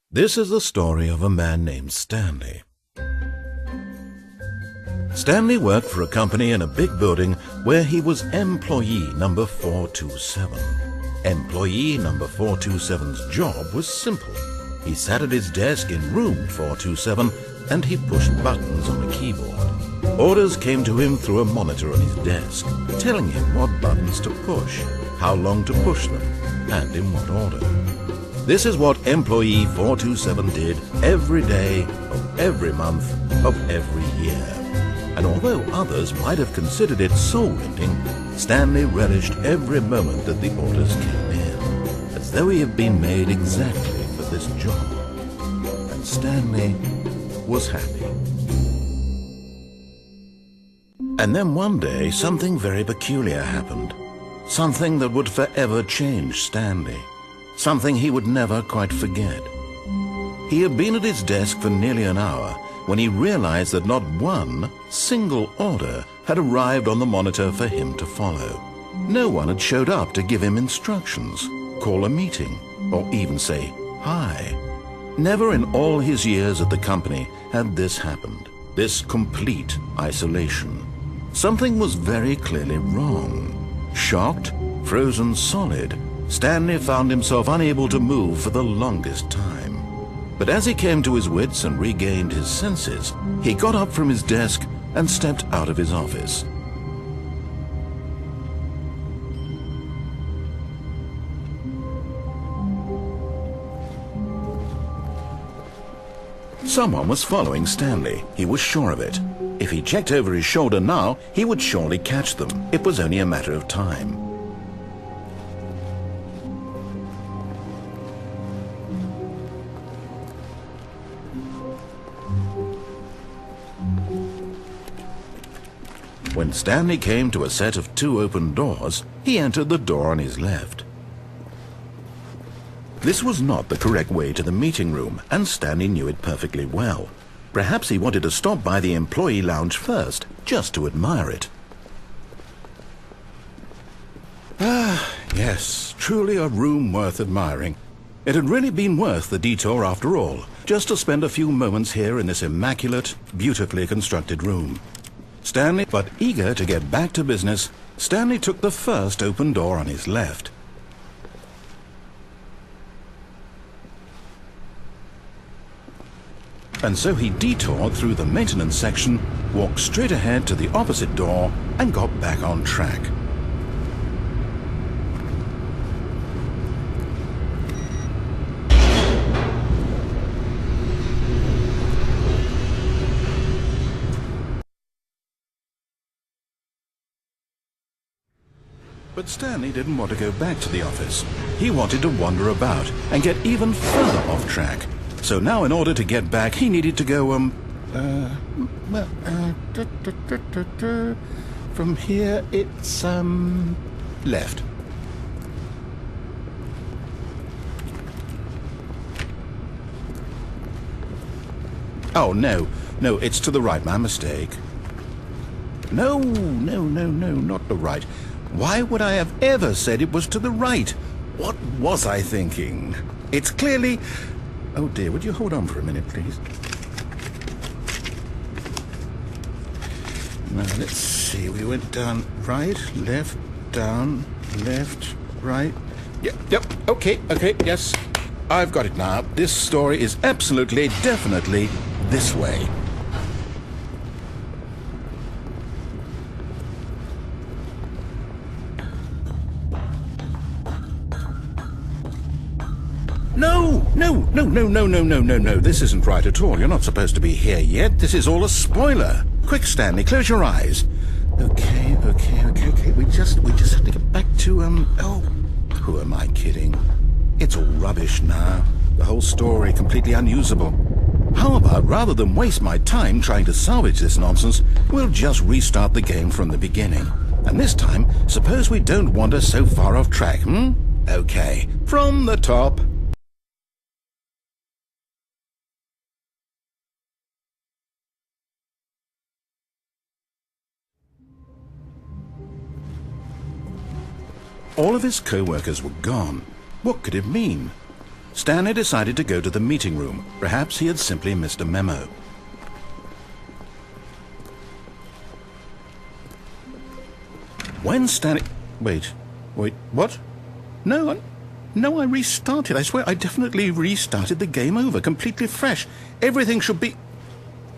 This is the story of a man named Stanley. Stanley worked for a company in a big building where he was employee number 427. Employee number 427's job was simple. He sat at his desk in room 427 and he pushed buttons on a keyboard. Orders came to him through a monitor on his desk, telling him what buttons to push, how long to push them, and in what order. This is what employee 427 did every day of every month of every year. And although others might have considered it soul-rending, Stanley relished every moment that the orders came in, as though he had been made exactly for this job. And Stanley was happy. And then one day, something very peculiar happened. Something that would forever change Stanley. Something he would never quite forget. He had been at his desk for nearly an hour when he realized that not one single order had arrived on the monitor for him to follow. No one had showed up to give him instructions, call a meeting, or even say hi. Never in all his years at the company had this happened, this complete isolation. Something was very clearly wrong. Shocked, frozen solid, Stanley found himself unable to move for the longest time. But as he came to his wits and regained his senses, he got up from his desk and stepped out of his office. Someone was following Stanley. He was sure of it. If he checked over his shoulder now, he would surely catch them. It was only a matter of time. When Stanley came to a set of 2 open doors, he entered the door on his left. This was not the correct way to the meeting room, and Stanley knew it perfectly well. Perhaps he wanted to stop by the employee lounge first, just to admire it. Ah, yes, truly a room worth admiring. It had really been worth the detour after all, just to spend a few moments here in this immaculate, beautifully constructed room. Stanley, but eager to get back to business, Stanley took the first open door on his left. And so he detoured through the maintenance section, walked straight ahead to the opposite door, and got back on track. But Stanley didn't want to go back to the office. He wanted to wander about and get even further off track. So now in order to get back, he needed to go, from here it's, left. Oh, no, it's to the right, my mistake. No, not the right. Why would I have ever said it was to the right? What was I thinking? It's clearly... Oh dear, would you hold on for a minute, please? Now, let's see. We went down right, left, down, left, right. Yep, okay, yes. I've got it now. This story is absolutely, definitely this way. No, this isn't right at all. You're not supposed to be here yet. This is all a spoiler. Quick, Stanley, close your eyes. Okay. We just have to get back to, oh, who am I kidding? It's all rubbish now. The whole story completely unusable. How about, rather than waste my time trying to salvage this nonsense, we'll just restart the game from the beginning. And this time, suppose we don't wander so far off track, Okay, from the top. All of his co-workers were gone. What could it mean? Stanley decided to go to the meeting room. Perhaps he had simply missed a memo. When Stanley... Wait, what? No, I restarted. I swear I definitely restarted the game over, completely fresh. Everything should be...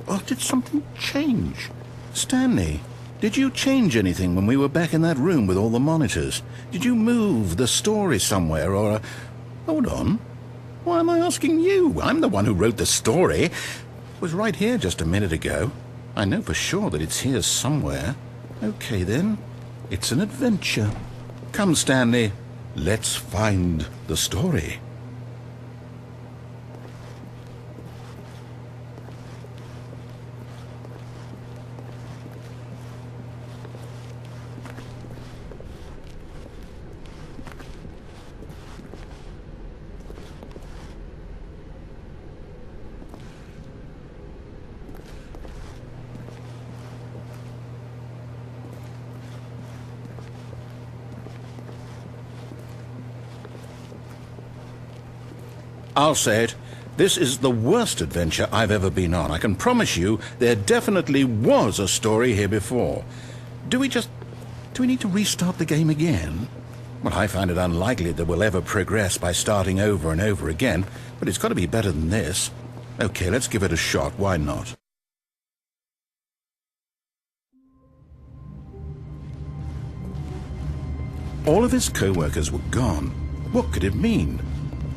Oh, did something change? Stanley, did you change anything when we were back in that room with all the monitors? Did you move the story somewhere or... Hold on. Why am I asking you? I'm the one who wrote the story. It was right here just a minute ago. I know for sure that it's here somewhere. Okay, then. It's an adventure. Come, Stanley. Let's find the story. I'll say it. This is the worst adventure I've ever been on. I can promise you there definitely was a story here before. Do we need to restart the game again? Well, I find it unlikely that we'll ever progress by starting over and over again, but it's got to be better than this. Okay, let's give it a shot. Why not? All of his co-workers were gone. What could it mean?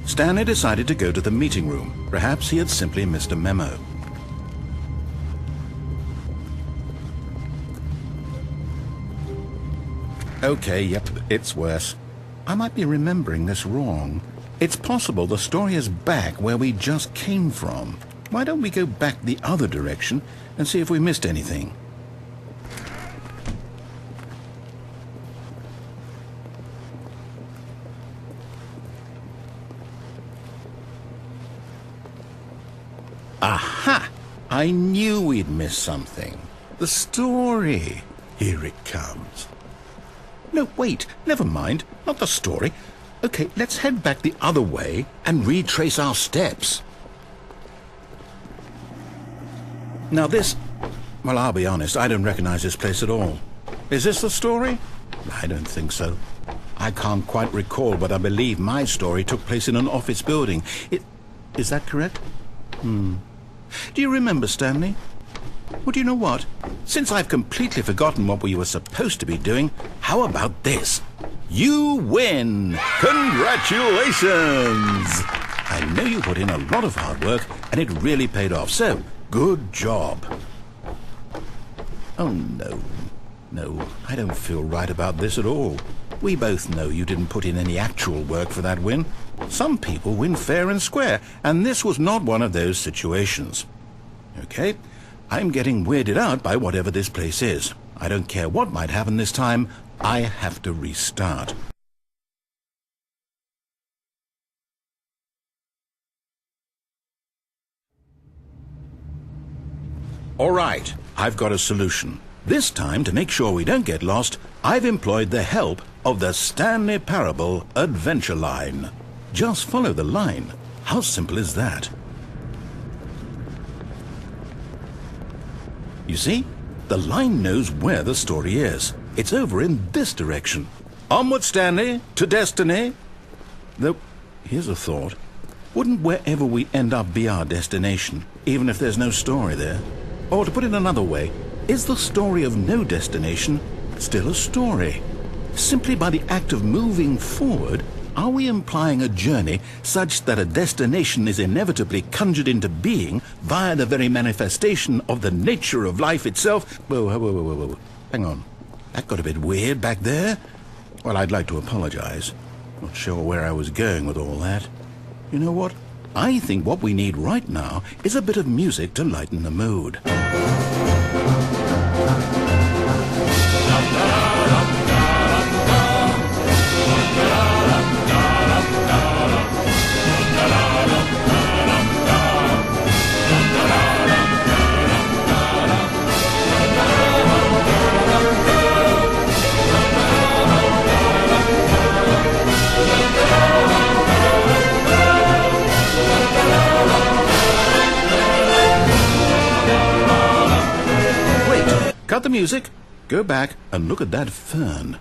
Stanley decided to go to the meeting room. Perhaps he had simply missed a memo. Okay, yep, it's worse. I might be remembering this wrong. It's possible the story is back where we just came from. Why don't we go back the other direction and see if we missed anything? Aha! I knew we'd missed something. The story. Here it comes. No, wait, never mind. Not the story. Okay, let's head back the other way and retrace our steps. Now this... Well, I'll be honest, I don't recognize this place at all. Is this the story? I don't think so. I can't quite recall, but I believe my story took place in an office building. Is that correct? Do you remember, Stanley? Well, do you know what? Since I've completely forgotten what we were supposed to be doing, how about this? You win! Congratulations! I know you put in a lot of hard work, and it really paid off, so good job. Oh, no. No, I don't feel right about this at all. We both know you didn't put in any actual work for that win. Some people win fair and square, and this was not one of those situations. Okay, I'm getting weirded out by whatever this place is. I don't care what might happen this time. I have to restart. All right, I've got a solution. This time, to make sure we don't get lost, I've employed the help of the Stanley Parable Adventure Line. Just follow the line. How simple is that? You see? The line knows where the story is. It's over in this direction. Onward, Stanley, to destiny. Though, here's a thought. Wouldn't wherever we end up be our destination, even if there's no story there? Or to put it another way, is the story of no destination still a story? Simply by the act of moving forward, are we implying a journey such that a destination is inevitably conjured into being via the very manifestation of the nature of life itself? Whoa. Hang on. That got a bit weird back there. Well, I'd like to apologize. Not sure where I was going with all that. You know what? I think what we need right now is a bit of music to lighten the mood. about the music. Go back and look at that fern.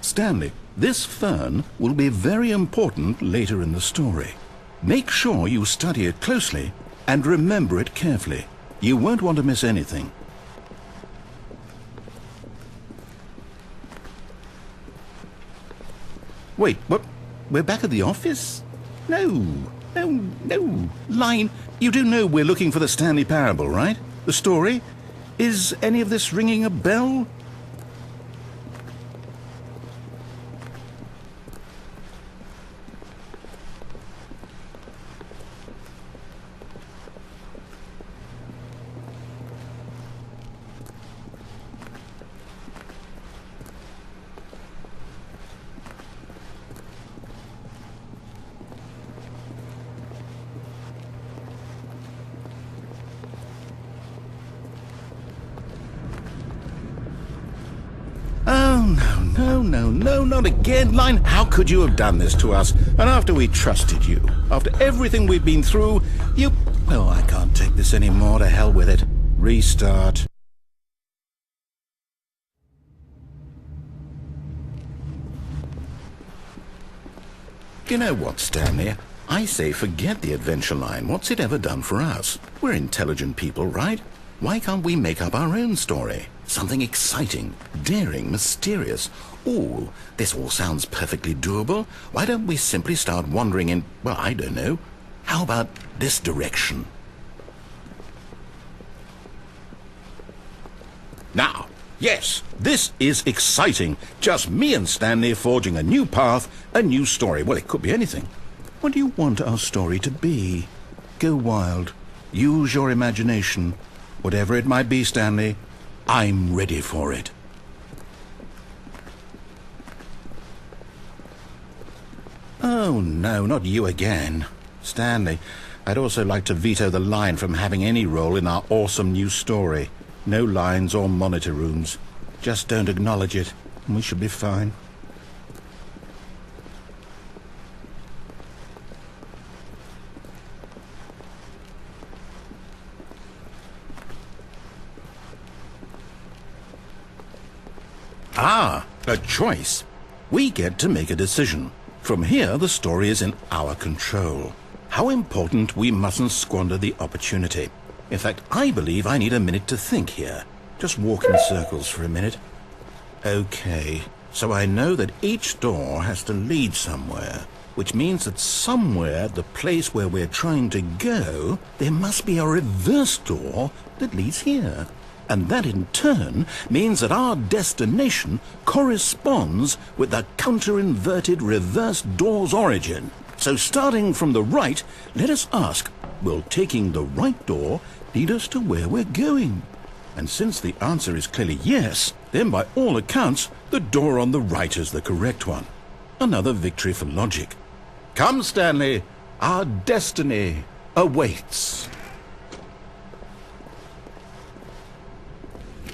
Stanley, this fern will be very important later in the story. Make sure you study it closely and remember it carefully. You won't want to miss anything. Wait, what? We're back at the office? No. Line, you do know we're looking for the Stanley Parable, right? The story? Is any of this ringing a bell? No, not again, Line. How could you have done this to us? And after we trusted you, after everything we've been through, you... Well, I can't take this anymore. To hell with it. Restart. You know what, Stanley? I say forget the adventure line. What's it ever done for us? We're intelligent people, right? Why can't we make up our own story? Something exciting, daring, mysterious. Ooh, this all sounds perfectly doable. Why don't we simply start wandering in, well, I don't know. How about this direction? Now, yes, this is exciting. Just me and Stanley forging a new path, a new story. Well, it could be anything. What do you want our story to be? Go wild. Use your imagination. Whatever it might be, Stanley, I'm ready for it. Oh, no, not you again. Stanley, I'd also like to veto the line from having any role in our awesome new story. No lines or monitor rooms. Just don't acknowledge it, and we should be fine. Ah, a choice. We get to make a decision. From here, the story is in our control. How important we mustn't squander the opportunity. In fact, I believe I need a minute to think here. Just walk in circles for a minute. Okay, so I know that each door has to lead somewhere, which means that somewhere at the place where we're trying to go, there must be a reverse door that leads here. And that in turn means that our destination corresponds with the counter-inverted reverse door's origin. So starting from the right, let us ask, will taking the right door lead us to where we're going? And since the answer is clearly yes, then by all accounts, the door on the right is the correct one. Another victory for logic. Come, Stanley, our destiny awaits.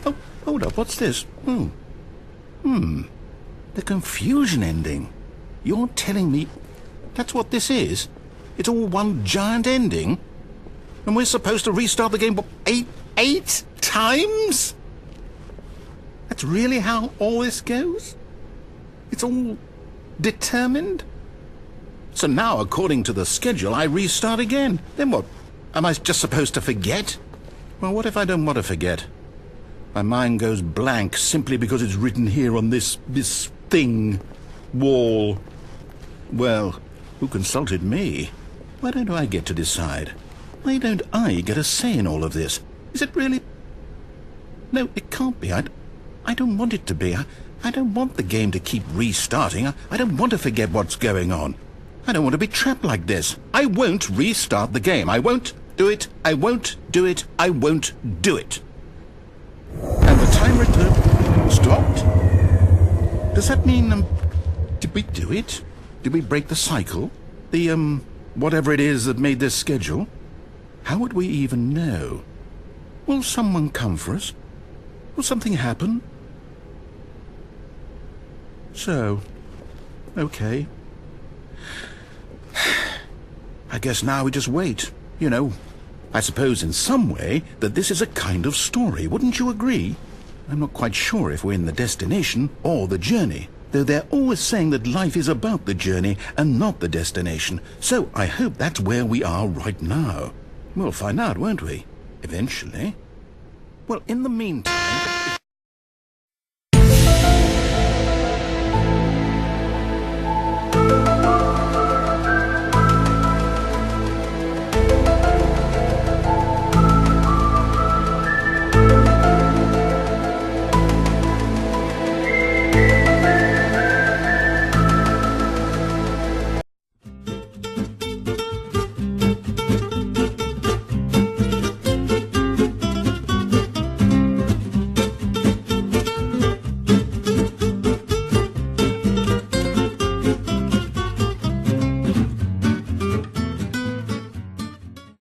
Oh, hold up, what's this? The confusion ending. You're telling me that's what this is? It's all one giant ending? And we're supposed to restart the game, what, eight times? That's really how all this goes? It's all determined? So now, according to the schedule, I restart again. Then what? Am I just supposed to forget? Well, what if I don't want to forget? My mind goes blank simply because it's written here on this thing, wall. Well, who consulted me? Why don't I get to decide? Why don't I get a say in all of this? Is it really? No, it can't be. I don't want it to be. I don't want the game to keep restarting. I don't want to forget what's going on. I don't want to be trapped like this. I won't restart the game. I won't do it. I won't do it. I won't do it. And the timer stopped? Does that mean, did we do it? Did we break the cycle? The, whatever it is that made this schedule? How would we even know? Will someone come for us? Will something happen? So, okay. I guess now we just wait, I suppose in some way that this is a kind of story, wouldn't you agree? I'm not quite sure if we're in the destination or the journey, though they're always saying that life is about the journey and not the destination, so I hope that's where we are right now. We'll find out, won't we? Eventually. Well, in the meantime...